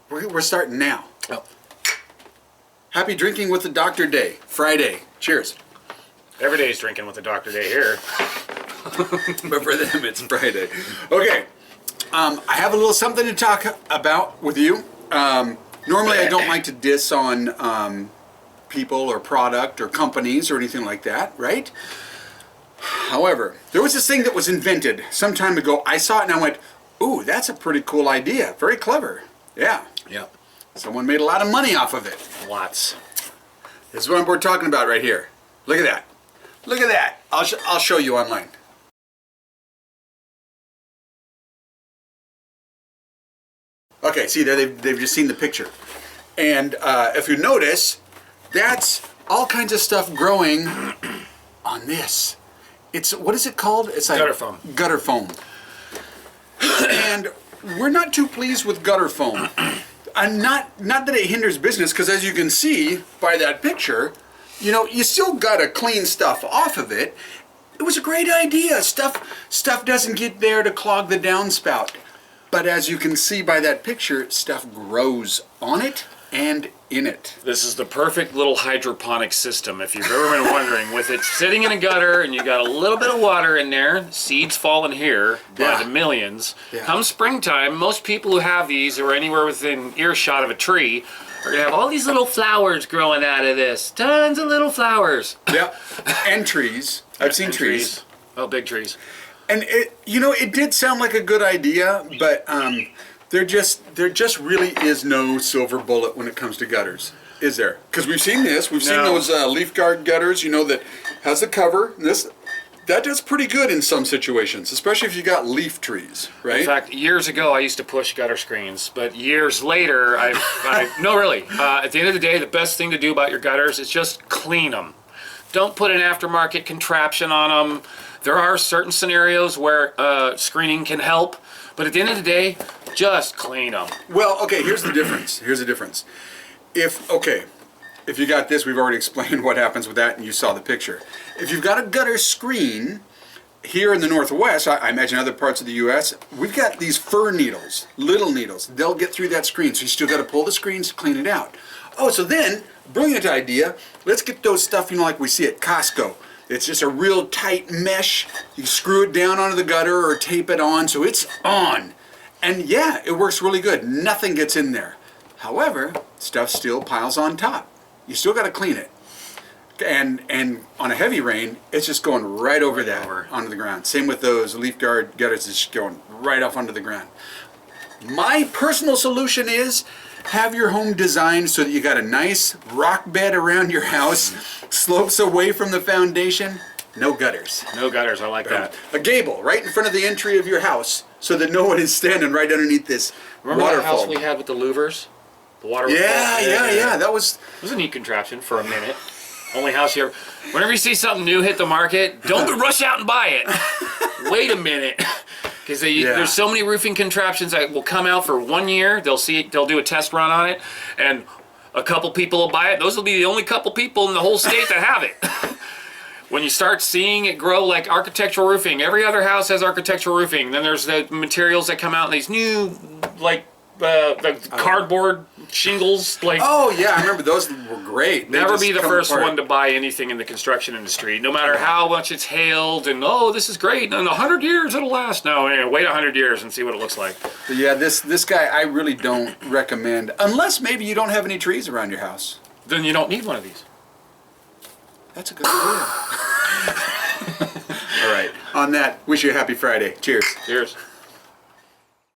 We're starting now. Oh. Happy Drinking with the Doctor Day, Friday. Cheers. Every day is drinking with the Doctor Day here. But for them, it's Friday. Okay. I have a little something to talk about with you. Normally, I don't like to diss on people or product or companies or anything like that, right? However, there was this thing that was invented some time ago. I saw it and I went, ooh, that's a pretty cool idea. Very clever. Yeah. Yep. Someone made a lot of money off of it. Lots. This is what we're talking about right here. Look at that. Look at that. I'll show you online. Okay, see there, they've just seen the picture. And if you notice, that's all kinds of stuff growing on this. It's, what is it called? It's like gutter foam. Gutter foam. And we're not too pleased with gutter foam. And not that it hinders business, because as you can see by that picture, you know, you still gotta clean stuff off of it. It was a great idea. Stuff doesn't get there to clog the downspout. But as you can see by that picture, stuff grows on it and in it. This is the perfect little hydroponic system, if you've ever been wondering. With it sitting in a gutter and you got a little bit of water in there, seeds falling here by the millions. Yeah. Come springtime, most people who have these or anywhere within earshot of a tree are going to have all these little flowers growing out of this. Tons of little flowers. Yeah, and trees. I've seen trees. Oh, big trees. And it, you know, it did sound like a good idea, but there just really is no silver bullet when it comes to gutters, is there? Because we've seen this. We've seen those leaf guard gutters, you know, that has the cover. That does pretty good in some situations, especially if you got leaf trees, right? In fact, years ago I used to push gutter screens, but years later no, really. At the end of the day, the best thing to do about your gutters is just clean them. Don't put an aftermarket contraption on them. There are certain scenarios where screening can help, but at the end of the day, just clean them. Well, okay, here's the difference. Here's the difference. If you got this, we've already explained what happens with that, and you saw the picture. If you've got a gutter screen, here in the Northwest, I imagine other parts of the U.S., we've got these fir needles, little needles. They'll get through that screen, so you still got to pull the screens to clean it out. Oh, so then, brilliant idea, let's get those stuff, you know, like we see at Costco. It's just a real tight mesh. You screw it down onto the gutter or tape it on so it's on. And yeah, it works really good. Nothing gets in there. However, stuff still piles on top. You still got to clean it. And on a heavy rain, it's just going right over onto the ground. Same with those leaf guard gutters, it's just going right off onto the ground. My personal solution is have your home designed so that you got a nice rock bed around your house, slopes away from the foundation, no gutters. No gutters, I like that. A gable right in front of the entry of your house so that no one is standing right underneath this Remember waterfall. that house we had with the louvers? The water. Yeah. That was... It was a neat contraption for a minute. Only house you ever... Whenever you see something new hit the market, don't rush out and buy it. Wait a minute. Because there's so many roofing contraptions that will come out for 1 year. They'll do a test run on it, and a couple people will buy it. Those will be the only couple people in the whole state that have it. When you start seeing it grow like architectural roofing, every other house has architectural roofing. Then there's the materials that come out in these new, like, the cardboard shingles. Like, oh yeah, I remember those were great. Never be the first one to buy anything in the construction industry, no matter how much it's hailed. And oh, this is great. In 100 years it'll last. No, wait 100 years and see what it looks like. But yeah, this guy I really don't recommend unless maybe you don't have any trees around your house. Then you don't need one of these. That's a good idea. All right. On that, wish you a happy Friday. Cheers. Cheers.